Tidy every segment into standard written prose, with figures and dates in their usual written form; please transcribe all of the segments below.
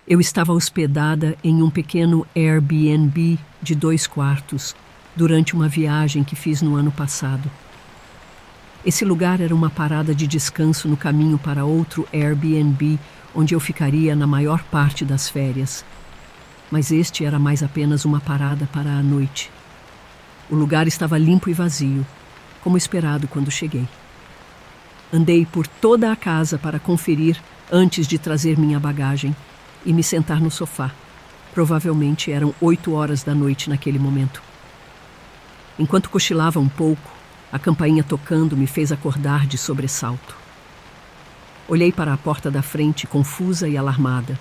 Eu estava hospedada em um pequeno Airbnb de 2 quartos durante uma viagem que fiz no ano passado. Esse lugar era uma parada de descanso no caminho para outro Airbnb, onde eu ficaria na maior parte das férias. Mas este era mais apenas uma parada para a noite. O lugar estava limpo e vazio, como esperado quando cheguei. Andei por toda a casa para conferir antes de trazer minha bagagem e me sentar no sofá. Provavelmente eram 8 horas da noite naquele momento. Enquanto cochilava um pouco, a campainha tocando me fez acordar de sobressalto. Olhei para a porta da frente, confusa e alarmada.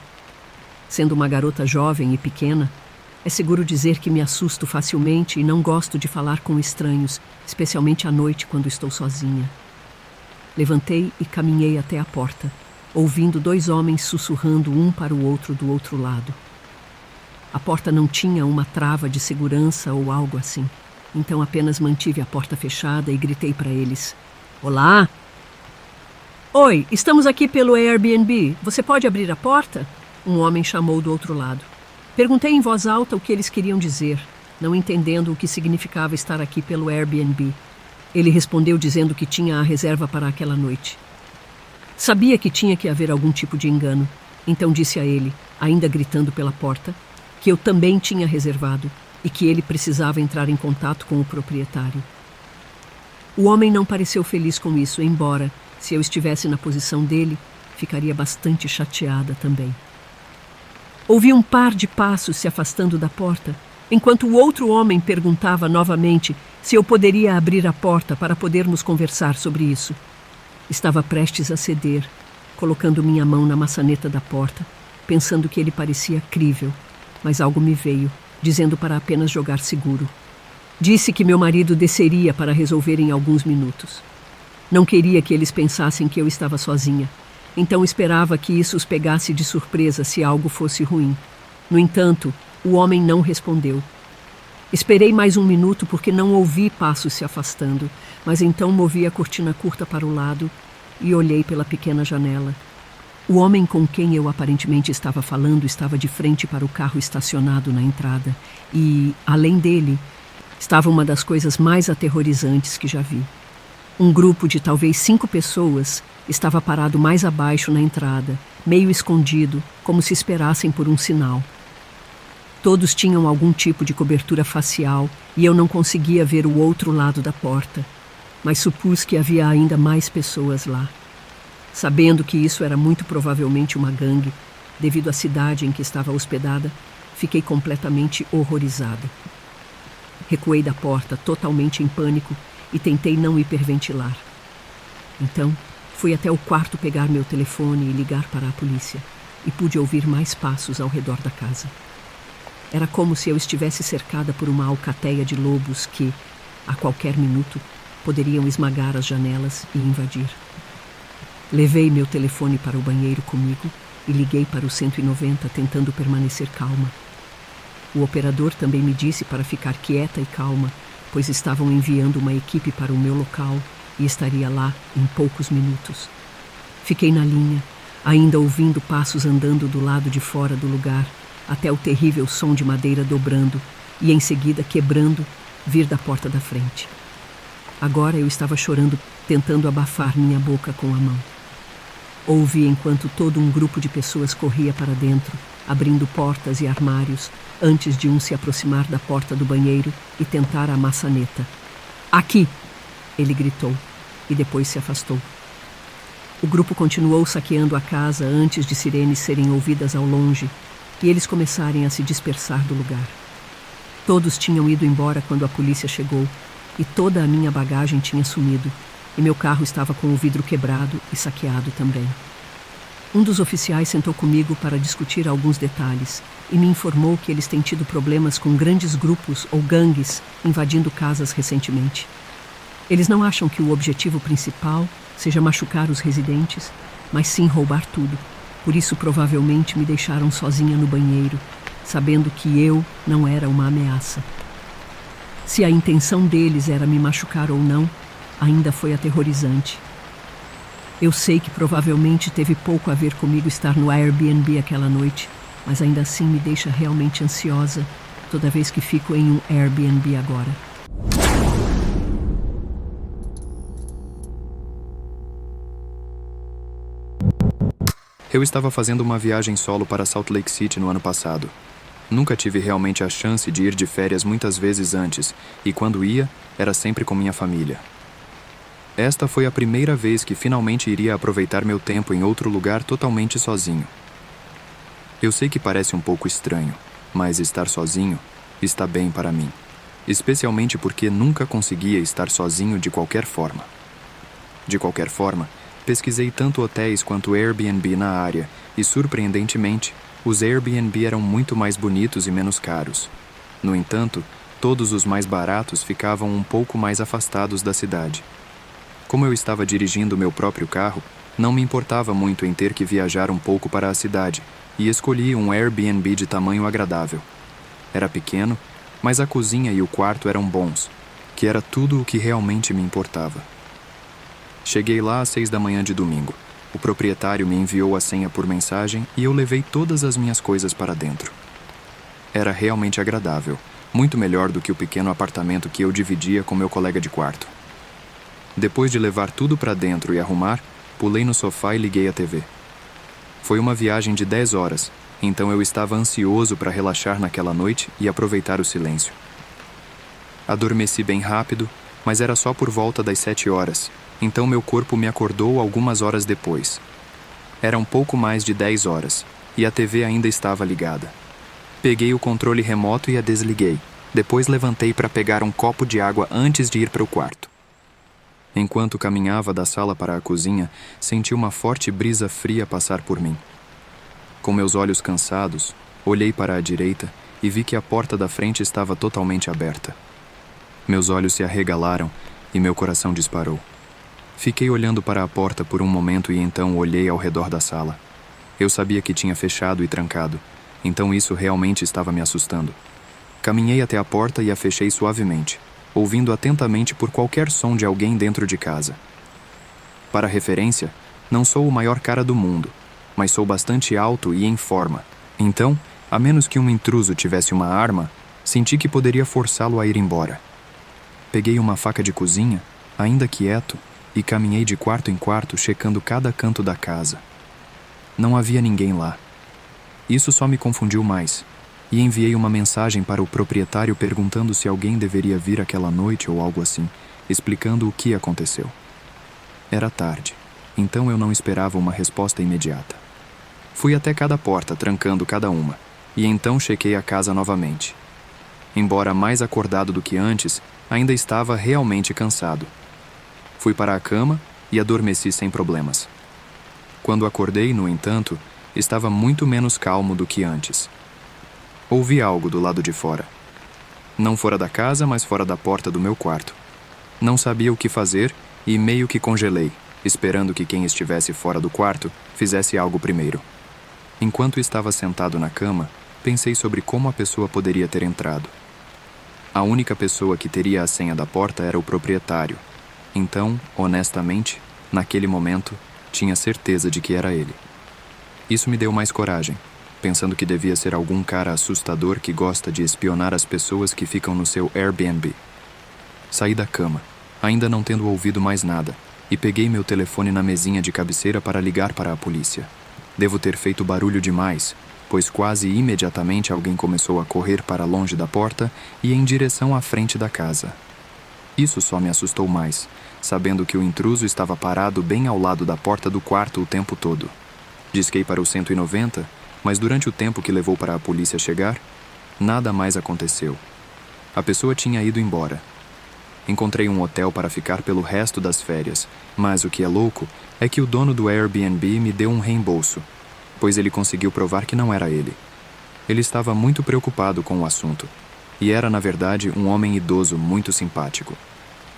Sendo uma garota jovem e pequena, é seguro dizer que me assusto facilmente e não gosto de falar com estranhos, especialmente à noite quando estou sozinha. Levantei e caminhei até a porta, ouvindo 2 homens sussurrando um para o outro do outro lado. A porta não tinha uma trava de segurança ou algo assim. Então apenas mantive a porta fechada e gritei para eles: "Olá!" "Oi, estamos aqui pelo Airbnb. Você pode abrir a porta?" Um homem chamou do outro lado. Perguntei em voz alta o que eles queriam dizer, não entendendo o que significava estar aqui pelo Airbnb. Ele respondeu dizendo que tinha a reserva para aquela noite. Sabia que tinha que haver algum tipo de engano, então disse a ele, ainda gritando pela porta, que eu também tinha reservado e que ele precisava entrar em contato com o proprietário. O homem não pareceu feliz com isso, embora, se eu estivesse na posição dele, ficaria bastante chateada também. Ouvi um par de passos se afastando da porta, enquanto o outro homem perguntava novamente se eu poderia abrir a porta para podermos conversar sobre isso. Estava prestes a ceder, colocando minha mão na maçaneta da porta, pensando que ele parecia crível, mas algo me veio, dizendo para apenas jogar seguro. Disse que meu marido desceria para resolver em alguns minutos. Não queria que eles pensassem que eu estava sozinha, então esperava que isso os pegasse de surpresa se algo fosse ruim. No entanto, o homem não respondeu. Esperei mais 1 minuto porque não ouvi passos se afastando, mas então movi a cortina curta para o lado e olhei pela pequena janela. O homem com quem eu aparentemente estava falando estava de frente para o carro estacionado na entrada e, além dele, estava uma das coisas mais aterrorizantes que já vi. Um grupo de talvez 5 pessoas estava parado mais abaixo na entrada, meio escondido, como se esperassem por um sinal. Todos tinham algum tipo de cobertura facial e eu não conseguia ver o outro lado da porta, mas supus que havia ainda mais pessoas lá. Sabendo que isso era muito provavelmente uma gangue, devido à cidade em que estava hospedada, fiquei completamente horrorizada. Recuei da porta, totalmente em pânico, e tentei não hiperventilar. Então, fui até o quarto pegar meu telefone e ligar para a polícia, e pude ouvir mais passos ao redor da casa. Era como se eu estivesse cercada por uma alcateia de lobos que, a qualquer minuto, poderiam esmagar as janelas e invadir. Levei meu telefone para o banheiro comigo e liguei para o 190 tentando permanecer calma. O operador também me disse para ficar quieta e calma, pois estavam enviando uma equipe para o meu local e estaria lá em poucos minutos. Fiquei na linha, ainda ouvindo passos andando do lado de fora do lugar, até o terrível som de madeira dobrando e em seguida quebrando vir da porta da frente. Agora eu estava chorando, tentando abafar minha boca com a mão. Ouvi enquanto todo um grupo de pessoas corria para dentro, abrindo portas e armários, antes de um se aproximar da porta do banheiro e tentar a maçaneta. "Aqui!" ele gritou, e depois se afastou. O grupo continuou saqueando a casa antes de sirenes serem ouvidas ao longe e eles começarem a se dispersar do lugar. Todos tinham ido embora quando a polícia chegou e toda a minha bagagem tinha sumido, e meu carro estava com o vidro quebrado e saqueado também. Um dos oficiais sentou comigo para discutir alguns detalhes e me informou que eles têm tido problemas com grandes grupos ou gangues invadindo casas recentemente. Eles não acham que o objetivo principal seja machucar os residentes, mas sim roubar tudo. Por isso, provavelmente, me deixaram sozinha no banheiro, sabendo que eu não era uma ameaça. Se a intenção deles era me machucar ou não, ainda foi aterrorizante. Eu sei que provavelmente teve pouco a ver comigo estar no Airbnb aquela noite, mas ainda assim me deixa realmente ansiosa toda vez que fico em um Airbnb agora. Eu estava fazendo uma viagem solo para Salt Lake City no ano passado. Nunca tive realmente a chance de ir de férias muitas vezes antes, e quando ia, era sempre com minha família. Esta foi a primeira vez que finalmente iria aproveitar meu tempo em outro lugar totalmente sozinho. Eu sei que parece um pouco estranho, mas estar sozinho está bem para mim, especialmente porque nunca conseguia estar sozinho de qualquer forma. De qualquer forma, pesquisei tanto hotéis quanto Airbnb na área e, surpreendentemente, os Airbnb eram muito mais bonitos e menos caros. No entanto, todos os mais baratos ficavam um pouco mais afastados da cidade. Como eu estava dirigindo meu próprio carro, não me importava muito em ter que viajar um pouco para a cidade e escolhi um Airbnb de tamanho agradável. Era pequeno, mas a cozinha e o quarto eram bons, que era tudo o que realmente me importava. Cheguei lá às 6 da manhã de domingo. O proprietário me enviou a senha por mensagem e eu levei todas as minhas coisas para dentro. Era realmente agradável, muito melhor do que o pequeno apartamento que eu dividia com meu colega de quarto. Depois de levar tudo para dentro e arrumar, pulei no sofá e liguei a TV. Foi uma viagem de 10 horas, então eu estava ansioso para relaxar naquela noite e aproveitar o silêncio. Adormeci bem rápido, mas era só por volta das 7 horas, então meu corpo me acordou algumas horas depois. Era um pouco mais de 10 horas, e a TV ainda estava ligada. Peguei o controle remoto e a desliguei. Depois levantei para pegar um copo de água antes de ir para o quarto. Enquanto caminhava da sala para a cozinha, senti uma forte brisa fria passar por mim. Com meus olhos cansados, olhei para a direita e vi que a porta da frente estava totalmente aberta. Meus olhos se arregalaram e meu coração disparou. Fiquei olhando para a porta por um momento e então olhei ao redor da sala. Eu sabia que tinha fechado e trancado, então isso realmente estava me assustando. Caminhei até a porta e a fechei suavemente, ouvindo atentamente por qualquer som de alguém dentro de casa. Para referência, não sou o maior cara do mundo, mas sou bastante alto e em forma. Então, a menos que um intruso tivesse uma arma, senti que poderia forçá-lo a ir embora. Peguei uma faca de cozinha, ainda quieto, e caminhei de quarto em quarto checando cada canto da casa. Não havia ninguém lá. Isso só me confundiu mais, e enviei uma mensagem para o proprietário perguntando se alguém deveria vir aquela noite ou algo assim, explicando o que aconteceu. Era tarde, então eu não esperava uma resposta imediata. Fui até cada porta, trancando cada uma, e então chequei a casa novamente. Embora mais acordado do que antes, ainda estava realmente cansado. Fui para a cama e adormeci sem problemas. Quando acordei, no entanto, estava muito menos calmo do que antes. Ouvi algo do lado de fora. Não fora da casa, mas fora da porta do meu quarto. Não sabia o que fazer e meio que congelei, esperando que quem estivesse fora do quarto fizesse algo primeiro. Enquanto estava sentado na cama, pensei sobre como a pessoa poderia ter entrado. A única pessoa que teria a senha da porta era o proprietário. Então, honestamente, naquele momento, tinha certeza de que era ele. Isso me deu mais coragem, pensando que devia ser algum cara assustador que gosta de espionar as pessoas que ficam no seu Airbnb. Saí da cama, ainda não tendo ouvido mais nada, e peguei meu telefone na mesinha de cabeceira para ligar para a polícia. Devo ter feito barulho demais, pois quase imediatamente alguém começou a correr para longe da porta e em direção à frente da casa. Isso só me assustou mais, sabendo que o intruso estava parado bem ao lado da porta do quarto o tempo todo. Disquei para o 190, mas durante o tempo que levou para a polícia chegar, nada mais aconteceu. A pessoa tinha ido embora. Encontrei um hotel para ficar pelo resto das férias, mas o que é louco é que o dono do Airbnb me deu um reembolso, pois ele conseguiu provar que não era ele. Ele estava muito preocupado com o assunto, e era, na verdade, um homem idoso muito simpático.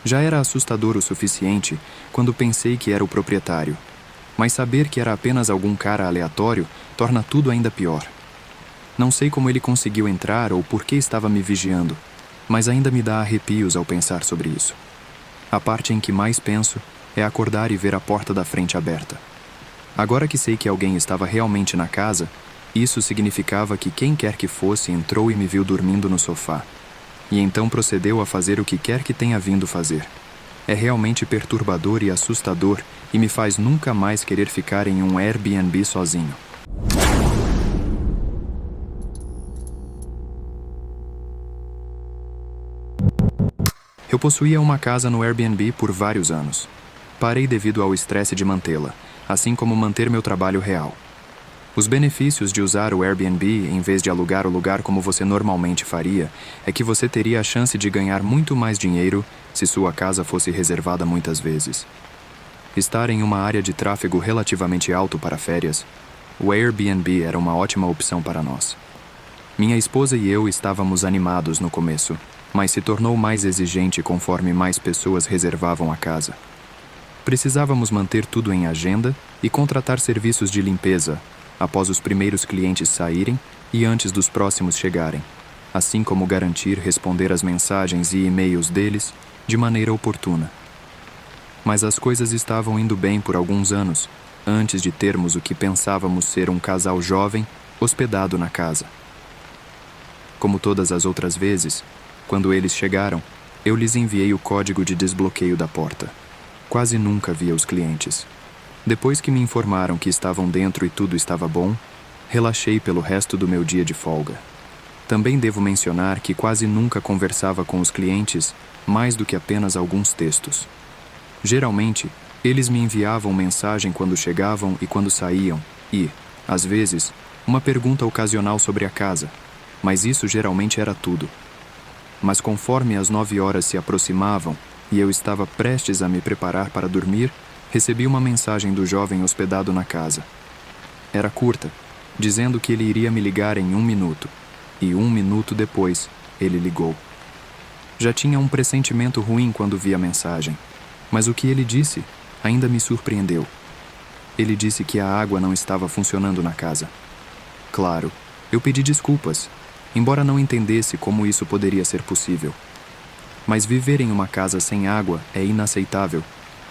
Já era assustador o suficiente quando pensei que era o proprietário, mas saber que era apenas algum cara aleatório torna tudo ainda pior. Não sei como ele conseguiu entrar ou por que estava me vigiando, mas ainda me dá arrepios ao pensar sobre isso. A parte em que mais penso é acordar e ver a porta da frente aberta. Agora que sei que alguém estava realmente na casa, Isso significava que quem quer que fosse entrou e me viu dormindo no sofá. E então procedeu a fazer o que quer que tenha vindo fazer. É realmente perturbador e assustador e me faz nunca mais querer ficar em um Airbnb sozinho. Eu possuía uma casa no Airbnb por vários anos. Parei devido ao estresse de mantê-la, assim como manter meu trabalho real. Os benefícios de usar o Airbnb em vez de alugar o lugar como você normalmente faria é que você teria a chance de ganhar muito mais dinheiro se sua casa fosse reservada muitas vezes. Estar em uma área de tráfego relativamente alto para férias, o Airbnb era uma ótima opção para nós. Minha esposa e eu estávamos animados no começo, mas se tornou mais exigente conforme mais pessoas reservavam a casa. Precisávamos manter tudo em agenda e contratar serviços de limpeza após os primeiros clientes saírem e antes dos próximos chegarem, assim como garantir responder às mensagens e e-mails deles de maneira oportuna. Mas as coisas estavam indo bem por alguns anos, antes de termos o que pensávamos ser um casal jovem hospedado na casa. Como todas as outras vezes, quando eles chegaram, eu lhes enviei o código de desbloqueio da porta. Quase nunca via os clientes. Depois que me informaram que estavam dentro e tudo estava bom, relaxei pelo resto do meu dia de folga. Também devo mencionar que quase nunca conversava com os clientes mais do que apenas alguns textos. Geralmente, eles me enviavam mensagem quando chegavam e quando saíam e, às vezes, uma pergunta ocasional sobre a casa, mas isso geralmente era tudo. Mas conforme as 9 horas se aproximavam e eu estava prestes a me preparar para dormir, recebi uma mensagem do jovem hospedado na casa. Era curta, dizendo que ele iria me ligar em 1 minuto, e 1 minuto depois, ele ligou. Já tinha um pressentimento ruim quando vi a mensagem, mas o que ele disse ainda me surpreendeu. Ele disse que a água não estava funcionando na casa. Claro, eu pedi desculpas, embora não entendesse como isso poderia ser possível. Mas viver em uma casa sem água é inaceitável.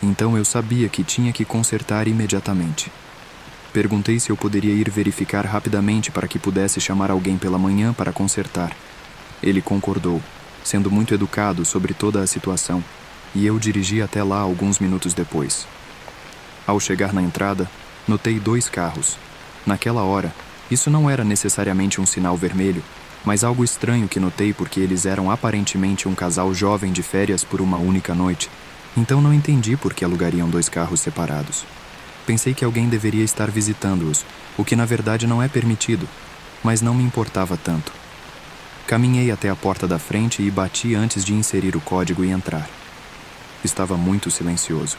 Então eu sabia que tinha que consertar imediatamente. Perguntei se eu poderia ir verificar rapidamente para que pudesse chamar alguém pela manhã para consertar. Ele concordou, sendo muito educado sobre toda a situação, e eu dirigi até lá alguns minutos depois. Ao chegar na entrada, notei 2 carros. Naquela hora, isso não era necessariamente um sinal vermelho, mas algo estranho que notei porque eles eram aparentemente um casal jovem de férias por uma única noite. Então não entendi por que alugariam 2 carros separados. Pensei que alguém deveria estar visitando-os, o que na verdade não é permitido, mas não me importava tanto. Caminhei até a porta da frente e bati antes de inserir o código e entrar. Estava muito silencioso.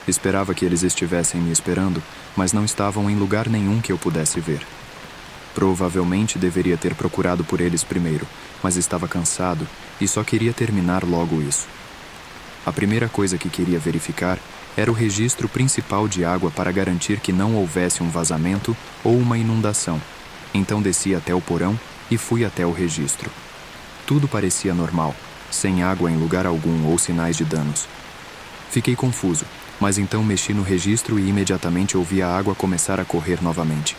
Esperava que eles estivessem me esperando, mas não estavam em lugar nenhum que eu pudesse ver. Provavelmente deveria ter procurado por eles primeiro, mas estava cansado e só queria terminar logo isso. A primeira coisa que queria verificar era o registro principal de água para garantir que não houvesse um vazamento ou uma inundação. Então desci até o porão e fui até o registro. Tudo parecia normal, sem água em lugar algum ou sinais de danos. Fiquei confuso, mas então mexi no registro e imediatamente ouvi a água começar a correr novamente.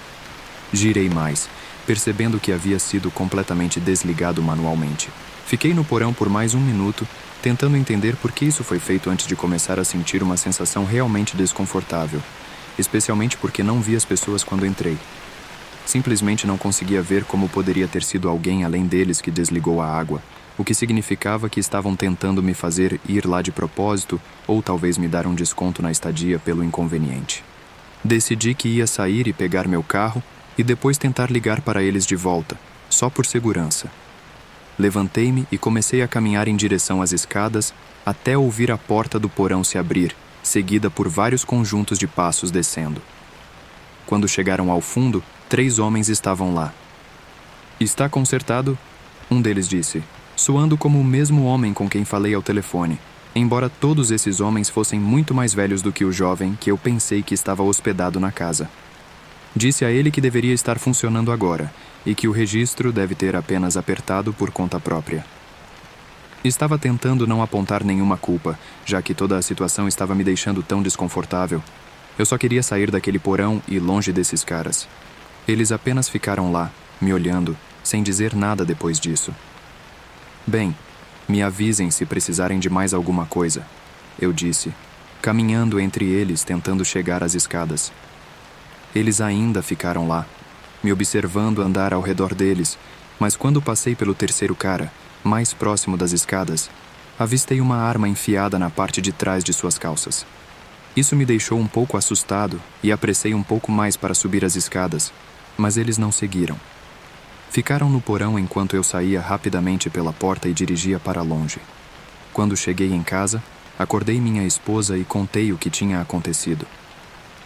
Girei mais, percebendo que havia sido completamente desligado manualmente. Fiquei no porão por mais 1 minuto, tentando entender por que isso foi feito antes de começar a sentir uma sensação realmente desconfortável, especialmente porque não vi as pessoas quando entrei. Simplesmente não conseguia ver como poderia ter sido alguém além deles que desligou a água, o que significava que estavam tentando me fazer ir lá de propósito ou talvez me dar um desconto na estadia pelo inconveniente. Decidi que ia sair e pegar meu carro e depois tentar ligar para eles de volta, só por segurança. Levantei-me e comecei a caminhar em direção às escadas até ouvir a porta do porão se abrir, seguida por vários conjuntos de passos descendo. Quando chegaram ao fundo, 3 homens estavam lá. "Está consertado?" um deles disse, soando como o mesmo homem com quem falei ao telefone, embora todos esses homens fossem muito mais velhos do que o jovem que eu pensei que estava hospedado na casa. Disse a ele que deveria estar funcionando agora e que o registro deve ter apenas apertado por conta própria. Estava tentando não apontar nenhuma culpa, já que toda a situação estava me deixando tão desconfortável. Eu só queria sair daquele porão e longe desses caras. Eles apenas ficaram lá, me olhando, sem dizer nada depois disso. Bem, me avisem se precisarem de mais alguma coisa, eu disse, caminhando entre eles tentando chegar às escadas. Eles ainda ficaram lá, me observando andar ao redor deles, mas quando passei pelo terceiro cara, mais próximo das escadas, avistei uma arma enfiada na parte de trás de suas calças. Isso me deixou um pouco assustado e apressei um pouco mais para subir as escadas, mas eles não seguiram. Ficaram no porão enquanto eu saía rapidamente pela porta e dirigia para longe. Quando cheguei em casa, acordei minha esposa e contei o que tinha acontecido.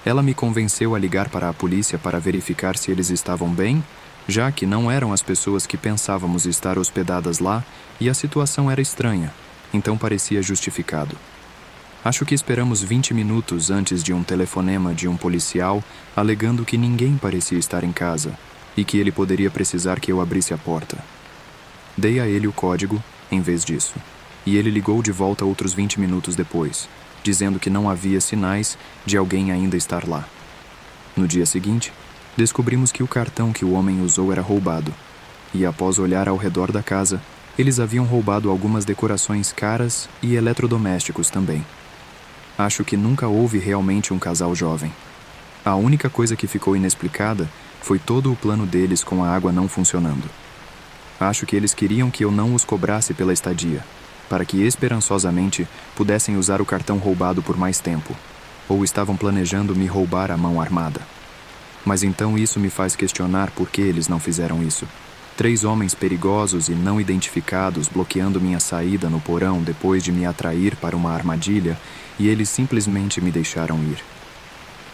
Ela me convenceu a ligar para a polícia para verificar se eles estavam bem, já que não eram as pessoas que pensávamos estar hospedadas lá e a situação era estranha, então parecia justificado. Acho que esperamos 20 minutos antes de um telefonema de um policial alegando que ninguém parecia estar em casa e que ele poderia precisar que eu abrisse a porta. Dei a ele o código, em vez disso, e ele ligou de volta outros 20 minutos depois, dizendo que não havia sinais de alguém ainda estar lá. No dia seguinte, descobrimos que o cartão que o homem usou era roubado, e após olhar ao redor da casa, eles haviam roubado algumas decorações caras e eletrodomésticos também. Acho que nunca houve realmente um casal jovem. A única coisa que ficou inexplicada foi todo o plano deles com a água não funcionando. Acho que eles queriam que eu não os cobrasse pela estadia, para que esperançosamente pudessem usar o cartão roubado por mais tempo, ou estavam planejando me roubar à mão armada. Mas então isso me faz questionar por que eles não fizeram isso. 3 homens perigosos e não identificados bloqueando minha saída no porão depois de me atrair para uma armadilha e eles simplesmente me deixaram ir.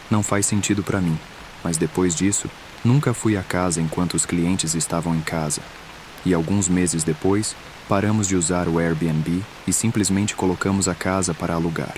Não faz sentido para mim, mas depois disso, nunca fui à casa enquanto os clientes estavam em casa. E alguns meses depois, paramos de usar o Airbnb e simplesmente colocamos a casa para alugar.